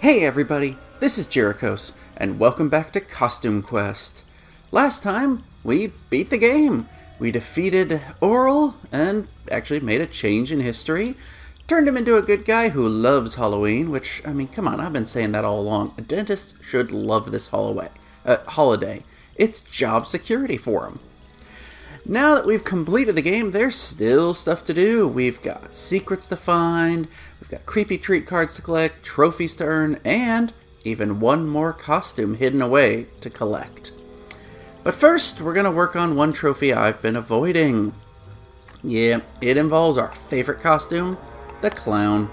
Hey everybody, this is Jerichos, and welcome back to Costume Quest. Last time, we beat the game. We defeated Aurel, and actually made a change in history. Turned him into a good guy who loves Halloween, which, I mean, come on, I've been saying that all along. A dentist should love this holiday. It's job security for him. Now that we've completed the game, there's still stuff to do. We've got secrets to find, we've got creepy treat cards to collect, trophies to earn, and even one more costume hidden away to collect. But first, we're going to work on one trophy I've been avoiding. Yeah, it involves our favorite costume, the clown.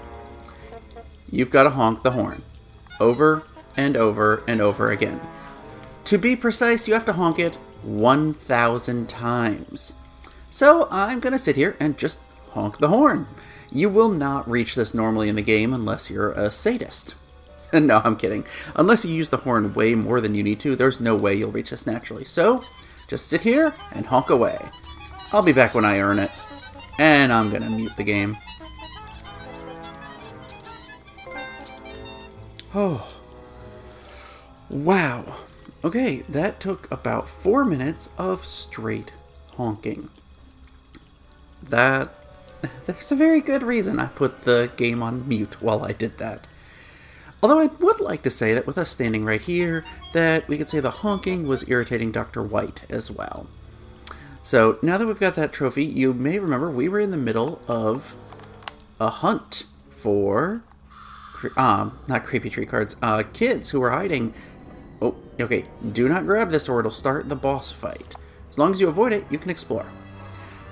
You've got to honk the horn. Over and over and over again. To be precise, you have to honk it 1,000 times. So I'm going to sit here and just honk the horn. You will not reach this normally in the game unless you're a sadist. No, I'm kidding. Unless you use the horn way more than you need to, there's no way you'll reach this naturally. So just sit here and honk away. I'll be back when I earn it. And I'm going to mute the game. Oh. Wow. Okay, that took about 4 minutes of straight honking. There's a very good reason I put the game on mute while I did that. Although I would like to say that with us standing right here, that we could say the honking was irritating Dr. White as well. So now that we've got that trophy, you may remember we were in the middle of a hunt for, not creepy treat cards, kids who were hiding. Oh, okay, do not grab this or it'll start the boss fight. As long as you avoid it, you can explore.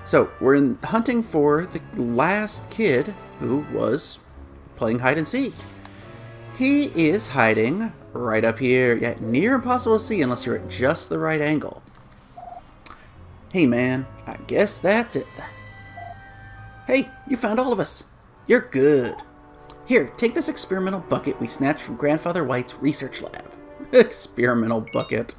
So, we're hunting for the last kid who was playing hide and seek. He is hiding right up here, yet near impossible to see unless you're at just the right angle. Hey man, I guess that's it. Hey, you found all of us. You're good. Here, take this experimental bucket we snatched from Grandfather White's research lab. Experimental bucket.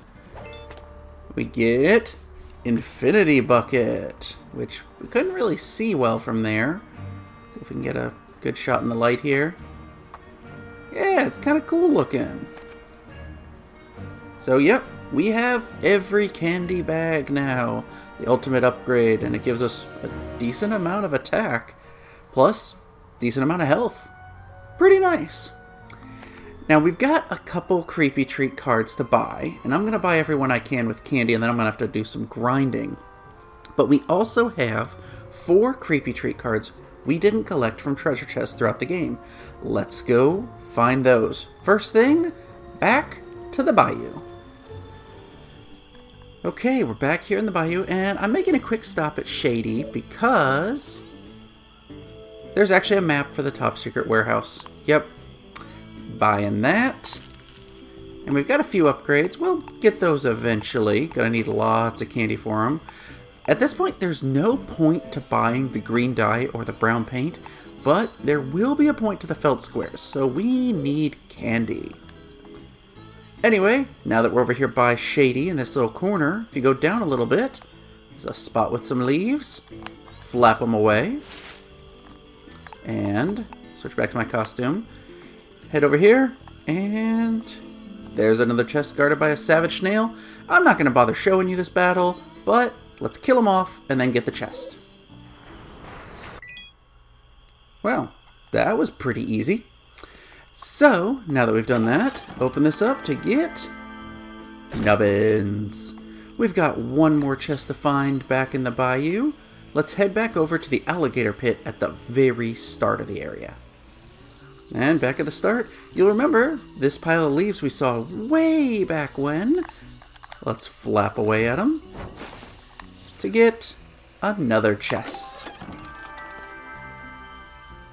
We get Infinity Bucket, which we couldn't really see well from there. See if we can get a good shot in the light here. Yeah, it's kind of cool looking. So, yep, we have every candy bag now. The ultimate upgrade, and it gives us a decent amount of attack, plus decent amount of health. Pretty nice. Now, we've got a couple creepy treat cards to buy, and I'm going to buy everyone I can with candy, and then I'm going to have to do some grinding. But we also have 4 creepy treat cards we didn't collect from treasure chests throughout the game. Let's go find those. First thing, back to the bayou. Okay, we're back here in the bayou, and I'm making a quick stop at Shady because there's actually a map for the top secret warehouse. Yep. Buying that. And we've got a few upgrades. We'll get those eventually. Gonna need lots of candy for them. At this point, there's no point to buying the green dye or the brown paint, but there will be a point to the felt squares, so we need candy. Anyway, now that we're over here by Shady in this little corner, if you go down a little bit, there's a spot with some leaves. Flap them away. And switch back to my costume. Head over here, and there's another chest guarded by a savage snail. I'm not going to bother showing you this battle, but let's kill him off and then get the chest. Well, that was pretty easy. So, now that we've done that, open this up to get nubbins. We've got one more chest to find back in the bayou. Let's head back over to the alligator pit at the very start of the area. And back at the start, you'll remember this pile of leaves we saw way back when. Let's flap away at them to get another chest.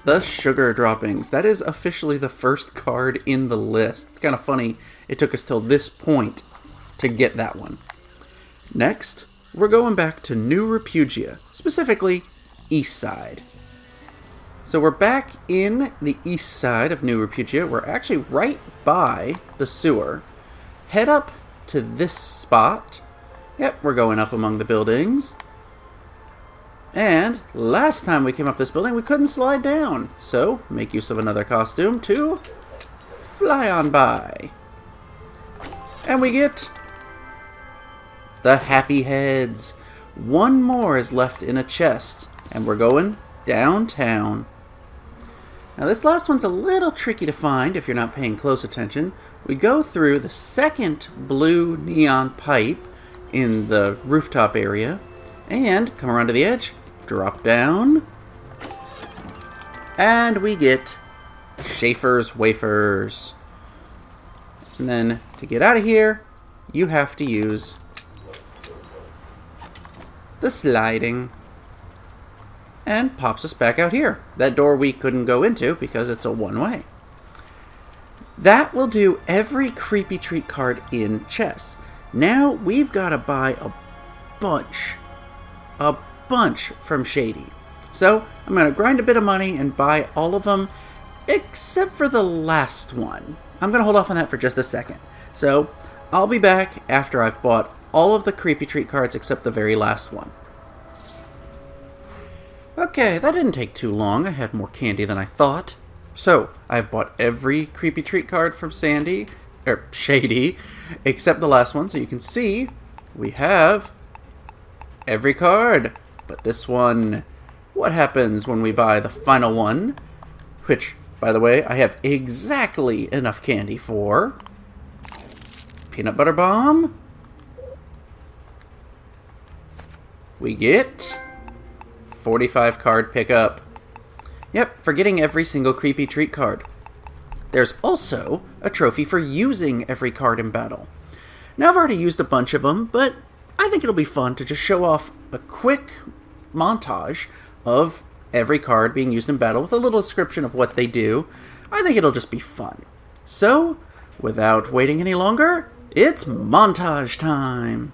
The sugar droppings. That is officially the first card in the list. It's kind of funny it took us till this point to get that one. Next, we're going back to New Repugia, specifically East Side. So we're back in the east side of New Repugia. We're actually right by the sewer. Head up to this spot. Yep, we're going up among the buildings. And last time we came up this building, we couldn't slide down. So make use of another costume to fly on by. And we get the happy heads. One more is left in a chest, and we're going downtown. Now this last one's a little tricky to find if you're not paying close attention. We go through the second blue neon pipe in the rooftop area, and come around to the edge, drop down, and we get Schaefer's Wafers. And then to get out of here, you have to use the sliding, and pops us back out here. That door we couldn't go into because it's a one-way. That will do every Creepy Treat card in chess. Now we've got to buy a bunch from Shady. So I'm going to grind a bit of money and buy all of them except for the last one. I'm going to hold off on that for just a second. So I'll be back after I've bought all of the Creepy Treat cards except the very last one. Okay, that didn't take too long. I had more candy than I thought. So, I've bought every Creepy Treat card from Shady, except the last one. So you can see, we have every card. But this one, what happens when we buy the final one? Which, by the way, I have exactly enough candy for. Peanut Butter Bomb. We get 45 card pickup. Yep, for getting every single Creepy Treat card. There's also a trophy for using every card in battle. Now I've already used a bunch of them, but I think it'll be fun to just show off a quick montage of every card being used in battle with a little description of what they do. I think it'll just be fun. So, without waiting any longer, it's montage time!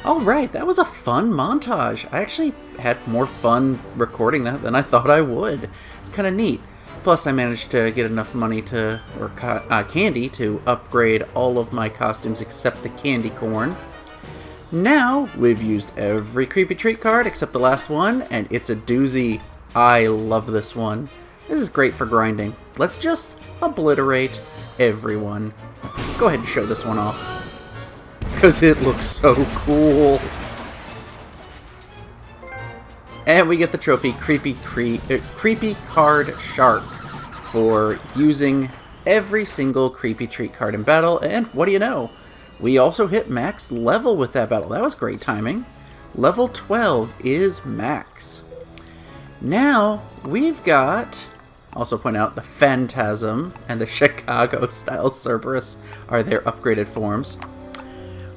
Alright, that was a fun montage. I actually had more fun recording that than I thought I would. It's kind of neat. Plus, I managed to get enough money to, or candy to upgrade all of my costumes except the candy corn. Now, we've used every Creepy Treat card except the last one, and it's a doozy. I love this one. This is great for grinding. Let's just obliterate everyone. Go ahead and show this one off, because it looks so cool. And we get the trophy Creepy Card Shark for using every single Creepy Treat card in battle, and what do you know? We also hit max level with that battle. That was great timing. Level 12 is max. Now, we've got... Also point out the Phantasm and the Chicago-style Cerberus are their upgraded forms.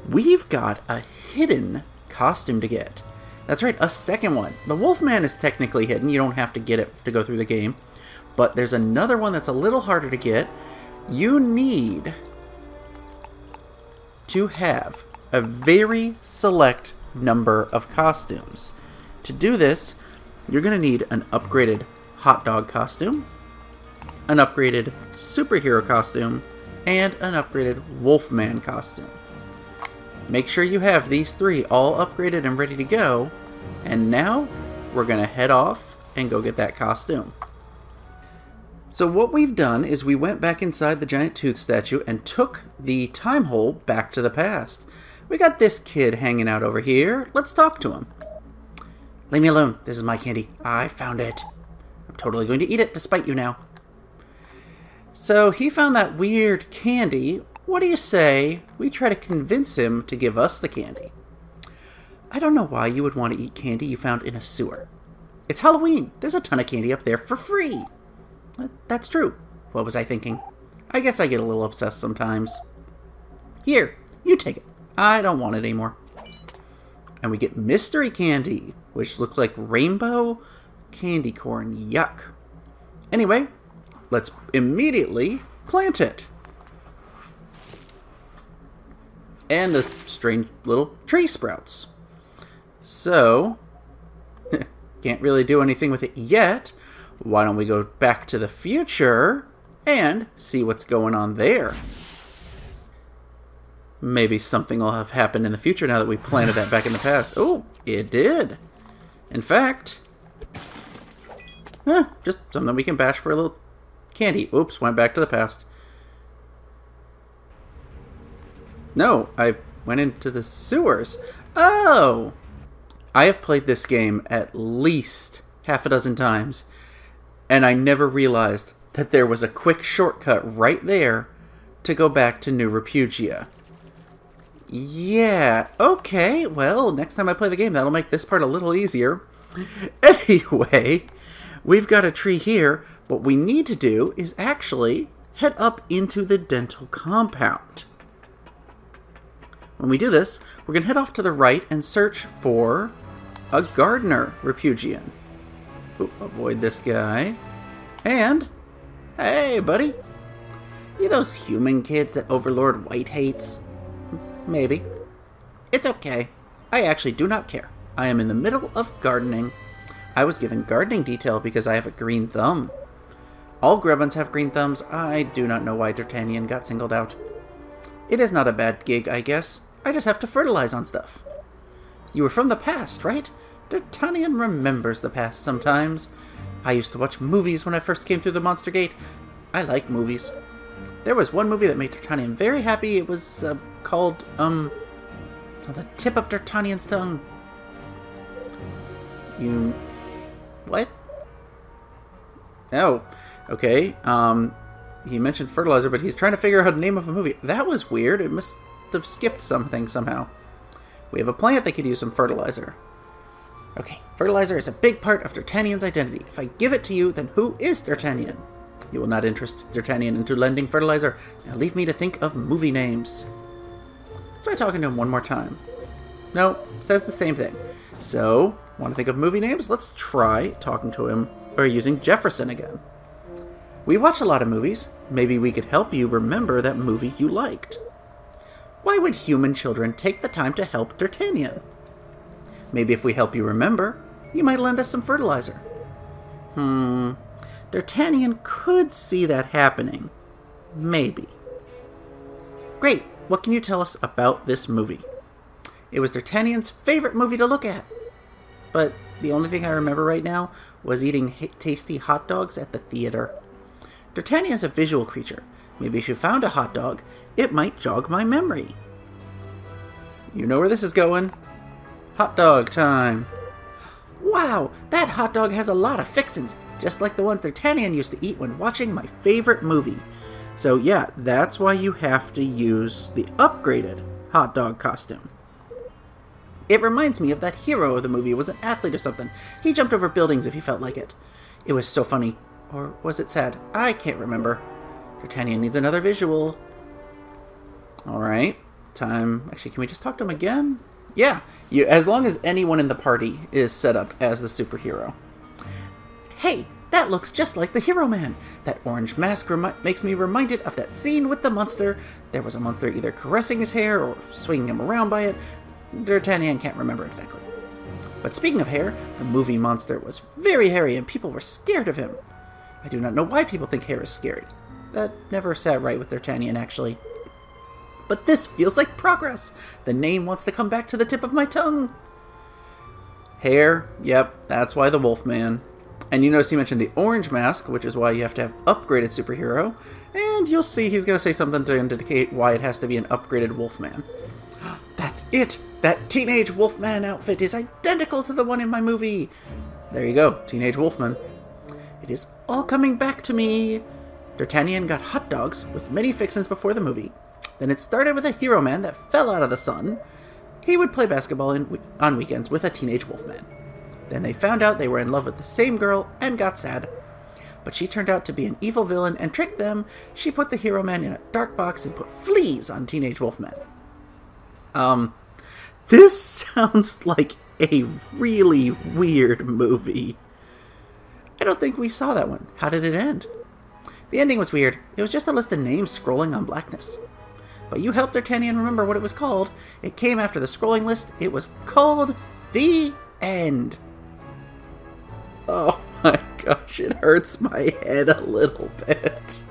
We've got a hidden costume to get. That's right, a second one. The Wolfman is technically hidden. You don't have to get it to go through the game. But there's another one that's a little harder to get. You need to have a very select number of costumes. To do this, you're going to need an upgraded hot dog costume, an upgraded superhero costume, and an upgraded Wolfman costume. Make sure you have these three all upgraded and ready to go, and now we're going to head off and go get that costume. So what we've done is we went back inside the giant tooth statue and took the time hole back to the past. We got this kid hanging out over here. Let's talk to him. Leave me alone. This is my candy. I found it. I'm totally going to eat it despite you now. So he found that weird candy. What do you say we try to convince him to give us the candy? I don't know why you would want to eat candy you found in a sewer. It's Halloween. There's a ton of candy up there for free. That's true. What was I thinking? I guess I get a little obsessed sometimes. Here, you take it. I don't want it anymore. And we get mystery candy, which looks like rainbow candy corn. Yuck. Anyway, let's immediately plant it. And the strange little tree sprouts. So, can't really do anything with it yet. Why don't we go back to the future and see what's going on there? Maybe something will have happened in the future now that we planted that back in the past. Oh, it did. In fact, just something we can bash for a little candy. Oops, went back to the past. No, I went into the sewers. Oh! I have played this game at least half a dozen times, and I never realized that there was a quick shortcut right there to go back to New Repugia. Yeah, okay, well, next time I play the game, that'll make this part a little easier. Anyway, we've got a tree here. What we need to do is actually head up into the dental compound. When we do this, we're going to head off to the right and search for a Gardener Repugian. Ooh, avoid this guy. And, hey, buddy. You those human kids that Overlord White hates? Maybe. It's okay. I actually do not care. I am in the middle of gardening. I was given gardening detail because I have a green thumb. All Grubbins have green thumbs. I do not know why D'Artagnan got singled out. It is not a bad gig, I guess. I just have to fertilize on stuff. You were from the past, right? D'Artagnan remembers the past sometimes. I used to watch movies when I first came through the Monster Gate. I like movies. There was one movie that made D'Artagnan very happy. It was called, On the Tip of D'Artagnan's Tongue. What? Oh, okay. He mentioned fertilizer, but he's trying to figure out the name of a movie. That was weird. It must have skipped something somehow. We have a plant that could use some fertilizer. Okay, fertilizer is a big part of D'Artagnan's identity. If I give it to you, then who is D'Artagnan? You will not interest D'Artagnan into lending fertilizer. Now leave me to think of movie names. Try talking to him one more time. No, says the same thing. So, want to think of movie names? Let's try talking to him, or using Jefferson again. We watch a lot of movies. Maybe we could help you remember that movie you liked. Why would human children take the time to help D'Artagnan? Maybe if we help you remember, you might lend us some fertilizer. D'Artagnan could see that happening. Maybe. Great. What can you tell us about this movie? It was D'Artagnan's favorite movie to look at. But the only thing I remember right now was eating tasty hot dogs at the theater. D'Artagnan is a visual creature. Maybe if you found a hot dog, it might jog my memory. You know where this is going. Hot dog time. Wow, that hot dog has a lot of fixins. just like the ones D'Artagnan used to eat when watching my favorite movie. So yeah, that's why you have to use the upgraded hot dog costume. It reminds me of that hero of the movie who was an athlete or something. He jumped over buildings if he felt like it. It was so funny. Or was it sad? I can't remember. D'Artagnan needs another visual. Alright. Time. Actually, can we just talk to him again? Yeah. As long as anyone in the party is set up as the superhero. Hey, that looks just like the Hero Man. That orange mask makes me reminded of that scene with the monster. There was a monster either caressing his hair or swinging him around by it. D'Artagnan can't remember exactly. But speaking of hair, the movie monster was very hairy and people were scared of him. I do not know why people think hair is scary. That never sat right with D'Artagnan, actually. But this feels like progress. The name wants to come back to the tip of my tongue. Hair, yep, that's why the Wolfman. And you notice he mentioned the orange mask, which is why you have to have upgraded superhero. And you'll see he's going to say something to indicate why it has to be an upgraded Wolfman. That's it! That Teenage Wolfman outfit is identical to the one in my movie! There you go, Teenage Wolfman. It is all coming back to me! D'Artagnan got hot dogs with many fixins before the movie. Then it started with a hero man that fell out of the sun. He would play basketball on weekends with a Teenage Wolfman. Then they found out they were in love with the same girl and got sad. But she turned out to be an evil villain and tricked them. She put the hero man in a dark box and put fleas on Teenage Wolfman. This sounds like a really weird movie. I don't think we saw that one. How did it end? The ending was weird. It was just a list of names scrolling on blackness. But you helped D'Artagnan remember what it was called. It came after the scrolling list. It was called The End. Oh my gosh, it hurts my head a little bit.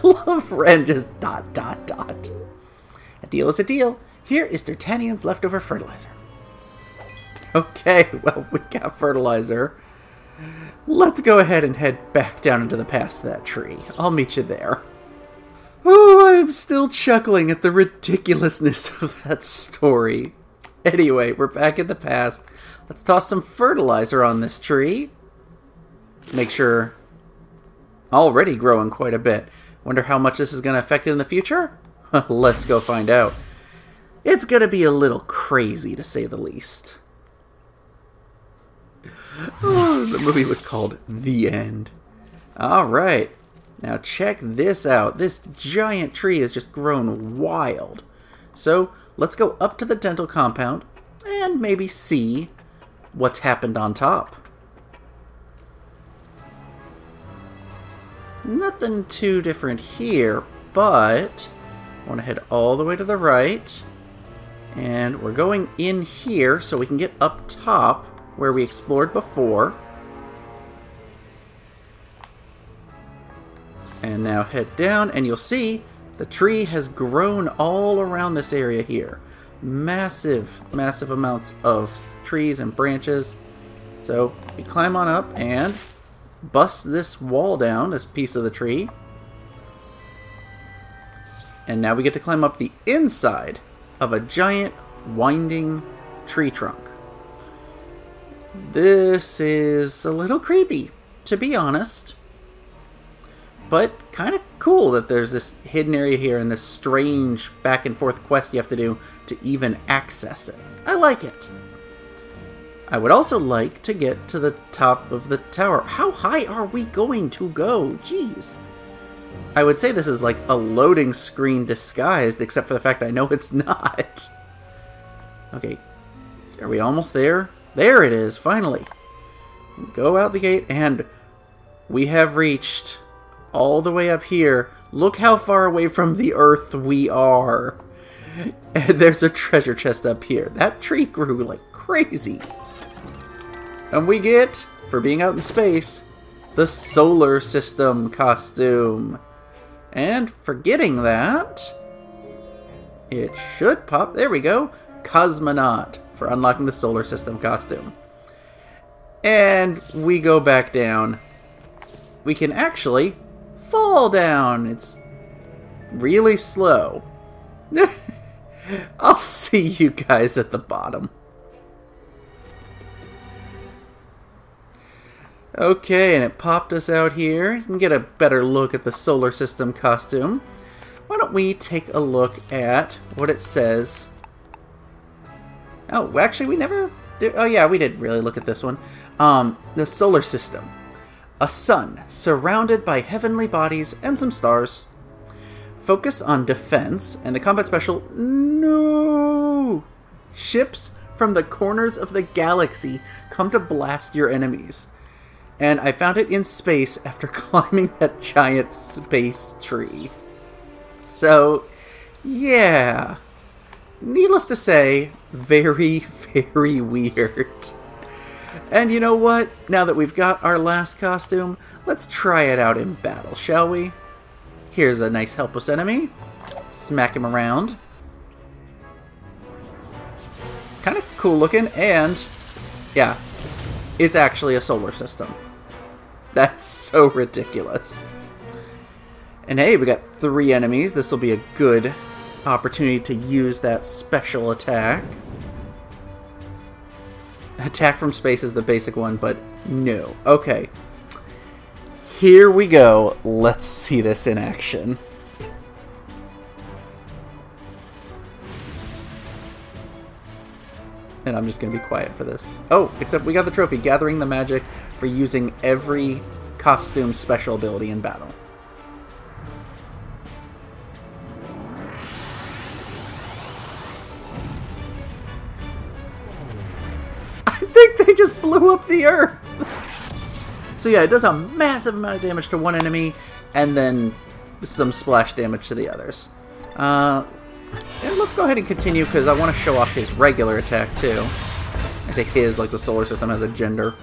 Love Ren just ... A deal is a deal. Here is D'Artagnan's leftover fertilizer. Okay, well, we got fertilizer. Let's go ahead and head back down into the past to that tree. I'll meet you there. Oh, I'm still chuckling at the ridiculousness of that story. Anyway, we're back in the past. Let's toss some fertilizer on this tree. Make sure... Already growing quite a bit. Wonder how much this is going to affect it in the future? Let's go find out. It's going to be a little crazy, to say the least. Oh, the movie was called The End. Alright. Now check this out. This giant tree has just grown wild. So, let's go up to the dental compound and maybe see what's happened on top. Nothing too different here, but I want to head all the way to the right. And we're going in here so we can get up top where we explored before. And now head down and you'll see the tree has grown all around this area here. Massive, massive amounts of trees and branches. So we climb on up and bust this wall down, this piece of the tree. And now we get to climb up the inside of a giant winding tree trunk. This is a little creepy, to be honest. But kind of cool that there's this hidden area here and this strange back and forth quest you have to do to even access it. I like it. I would also like to get to the top of the tower. How high are we going to go? Jeez. I would say this is like a loading screen disguised, except for the fact I know it's not. Okay. Are we almost there? There it is, finally. Go out the gate, and we have reached all the way up here. Look how far away from the earth we are. And there's a treasure chest up here. That tree grew like crazy. And we get, for being out in space, the solar system costume. And for getting that, it should pop. There we go. Cosmonaut for unlocking the solar system costume. And we go back down. We can actually fall down. It's really slow. I'll see you guys at the bottom. Okay, and it popped us out here. You can get a better look at the solar system costume. Why don't we take a look at what it says? Oh, actually, we never did. Oh, yeah, we did really look at this one. The solar system. A sun surrounded by heavenly bodies and some stars. Focus on defense and the combat special. No! Ships from the corners of the galaxy come to blast your enemies. And I found it in space after climbing that giant space tree. So, yeah. Needless to say, very, very weird. And you know what? Now that we've got our last costume, let's try it out in battle, shall we? Here's a nice helpless enemy. Smack him around. Kind of cool looking, and yeah, it's actually a solar system. That's so ridiculous. And hey, we got 3 enemies. This will be a good opportunity to use that special attack. Attack from space is the basic one, but no. Okay. Here we go. Let's see this in action. And I'm just going to be quiet for this. Oh, except we got the trophy, Gathering the Magic for using every costume special ability in battle. I think they just blew up the Earth! So yeah, it does a massive amount of damage to one enemy, and then some splash damage to the others. And let's go ahead and continue, because I want to show off his regular attack, too. I say his, like the solar system has a gender.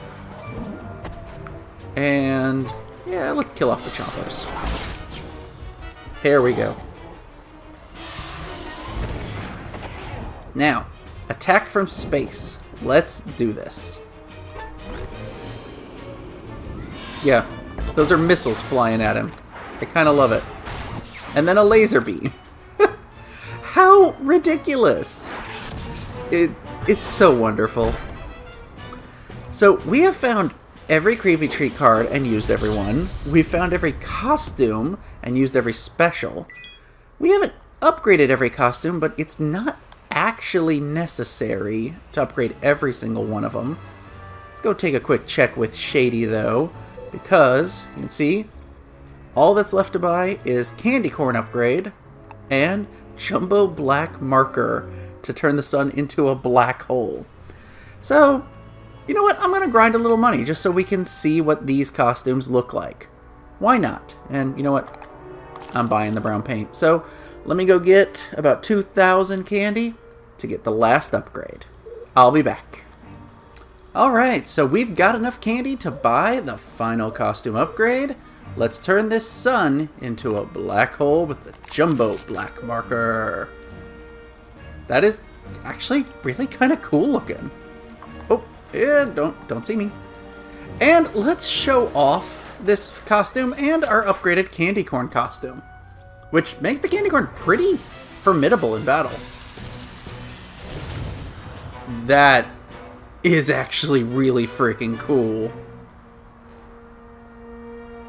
And, yeah, let's kill off the choppers. Here we go. Now, attack from space. Let's do this. Yeah, those are missiles flying at him. I kind of love it. And then a laser beam. How ridiculous! It's so wonderful. So we have found every creepy treat card and used every one. We've found every costume and used every special. We haven't upgraded every costume, but it's not actually necessary to upgrade every single one of them. Let's go take a quick check with Shady, though, because you can see all that's left to buy is Candy Corn upgrade and Jumbo Black Marker to turn the sun into a black hole. So, you know what? I'm going to grind a little money just so we can see what these costumes look like. Why not? And you know what? I'm buying the brown paint. So, let me go get about 2,000 candy to get the last upgrade. I'll be back. Alright, so we've got enough candy to buy the final costume upgrade. Let's turn this sun into a black hole with the Jumbo Black Marker. That is actually really kind of cool looking. Oh, yeah, don't see me. And let's show off this costume and our upgraded Candy Corn costume, which makes the Candy Corn pretty formidable in battle. That is actually really freaking cool.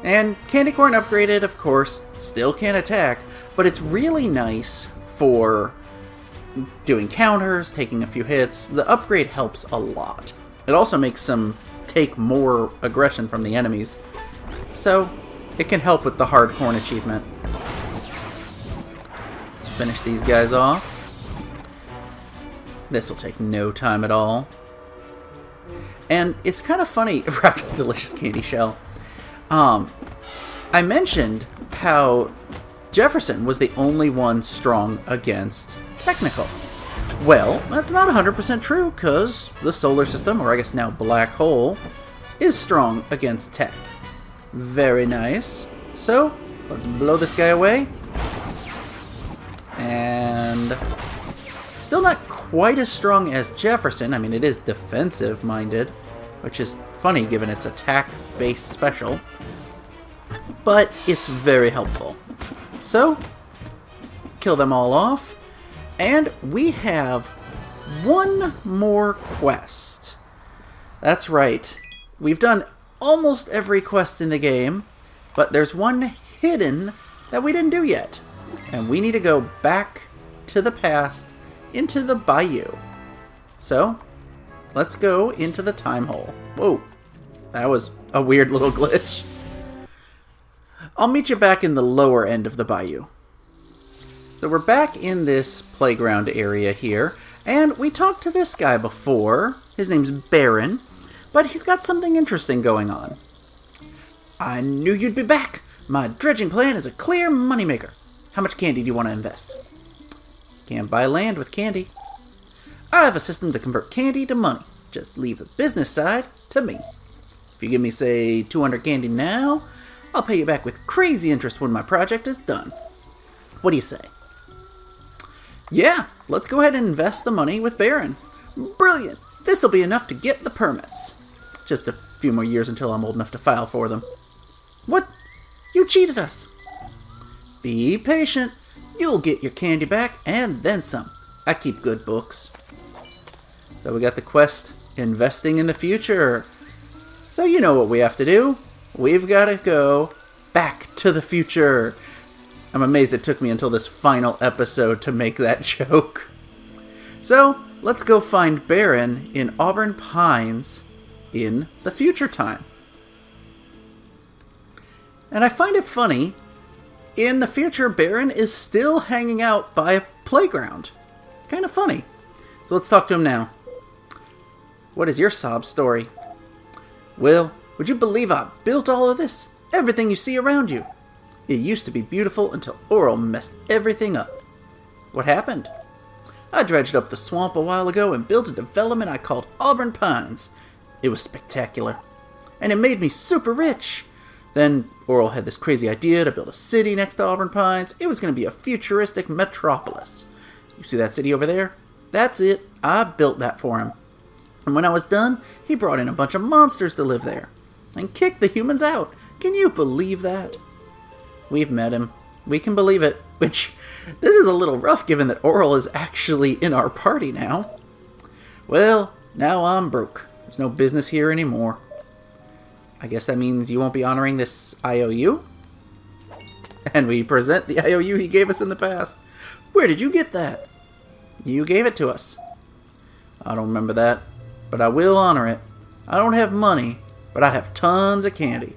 And Candy Corn upgraded, of course, still can't attack, but it's really nice for doing counters, taking a few hits. The upgrade helps a lot. It also makes them take more aggression from the enemies, so it can help with the hard corn achievement. Let's finish these guys off. This will take no time at all. And it's kind of funny, wrapped in a delicious candy shell. I mentioned how Jefferson was the only one strong against Technical. Well, that's not 100% true, because the solar system, or I guess now black hole, is strong against Tech. Very nice. So, let's blow this guy away. And still not quite as strong as Jefferson. I mean, it is defensive-minded, which is funny given its attack-based special. But it's very helpful. So, kill them all off. And we have one more quest. That's right. We've done almost every quest in the game, but there's one hidden that we didn't do yet. And we need to go back to the past into the bayou. So, let's go into the time hole. Whoa, that was a weird little glitch. I'll meet you back in the lower end of the bayou. So we're back in this playground area here, and we talked to this guy before. His name's Baron, but he's got something interesting going on. I knew you'd be back. My dredging plan is a clear moneymaker. How much candy do you want to invest? Can't buy land with candy. I have a system to convert candy to money. Just leave the business side to me. If you give me, say, 200 candy now, I'll pay you back with crazy interest when my project is done. What do you say? Yeah, let's go ahead and invest the money with Baron. Brilliant! This'll be enough to get the permits. Just a few more years until I'm old enough to file for them. What? You cheated us. Be patient. You'll get your candy back and then some. I keep good books. So we got the quest, Investing in the Future. So you know what we have to do. We've got to go back to the future. I'm amazed it took me until this final episode to make that joke. So, let's go find Baron in Auburn Pines in the future time. And I find it funny, in the future, Baron is still hanging out by a playground. Kind of funny. So let's talk to him now. What is your sob story? Well, would you believe I built all of this? Everything you see around you. It used to be beautiful until Oral messed everything up. What happened? I dredged up the swamp a while ago and built a development I called Auburn Pines. It was spectacular. And it made me super rich. Then Oral had this crazy idea to build a city next to Auburn Pines. It was going to be a futuristic metropolis. You see that city over there? That's it. I built that for him. And when I was done, he brought in a bunch of monsters to live there. And kicked the humans out. Can you believe that? We've met him. We can believe it. Which, this is a little rough given that Oral is actually in our party now. Well, now I'm broke. There's no business here anymore. I guess that means you won't be honoring this IOU? And we present the IOU he gave us in the past. Where did you get that? You gave it to us. I don't remember that, but I will honor it. I don't have money, but I have tons of candy.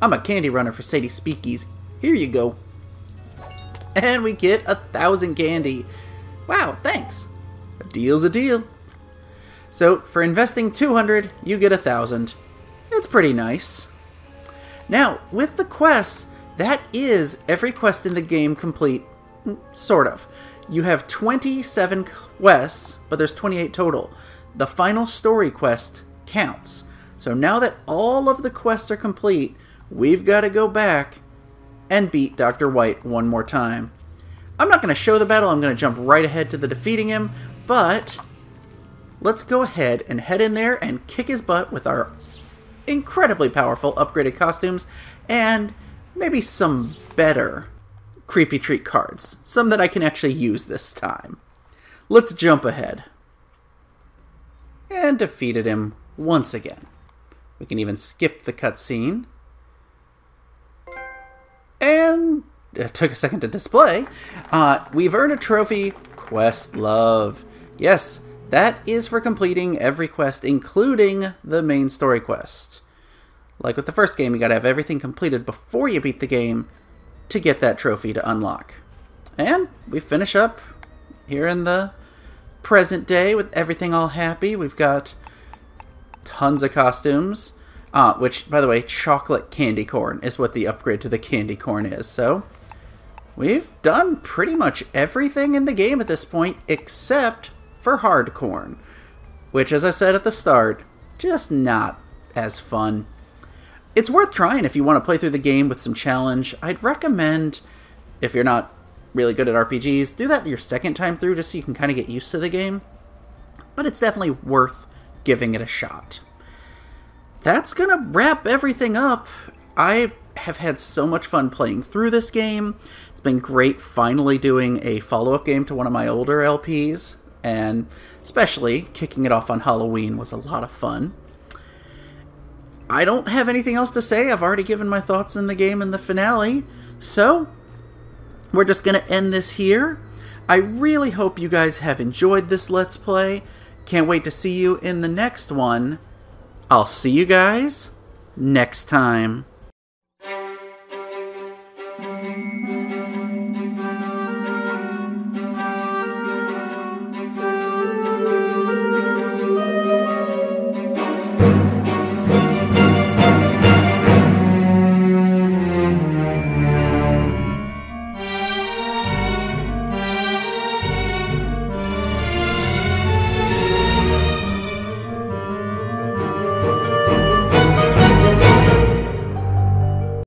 I'm a candy runner for Sadie Speakeasy. Here you go. And we get 1,000 candy. Wow, thanks. A deal's a deal. So, for investing 200, you get 1,000. It's pretty nice. Now, with the quests, that is every quest in the game complete. Sort of. You have 27 quests, but there's 28 total. The final story quest counts. So now that all of the quests are complete, we've got to go back and beat Dr. White one more time. I'm not going to show the battle, I'm going to jump right ahead to the defeating him, but let's go ahead and head in there and kick his butt with our incredibly powerful upgraded costumes and maybe some better creepy treat cards. Some that I can actually use this time. Let's jump ahead. And defeated him once again. We can even skip the cutscene. And it took a second to display. We've earned a trophy, Questlove. Yes, that is for completing every quest, including the main story quest. Like with the first game, you gotta have everything completed before you beat the game to get that trophy to unlock. And we finish up here in the present day with everything all happy. We've got tons of costumes. Which, by the way, chocolate candy corn is what the upgrade to the candy corn is. So, we've done pretty much everything in the game at this point, except for hard corn. Which, as I said at the start, just not as fun. It's worth trying if you want to play through the game with some challenge. I'd recommend, if you're not really good at RPGs, do that your second time through just so you can kind of get used to the game. But it's definitely worth giving it a shot. That's going to wrap everything up. I have had so much fun playing through this game. It's been great finally doing a follow-up game to one of my older LPs, and especially kicking it off on Halloween was a lot of fun. I don't have anything else to say. I've already given my thoughts in the game in the finale. So, we're just going to end this here. I really hope you guys have enjoyed this Let's Play. Can't wait to see you in the next one. I'll see you guys next time.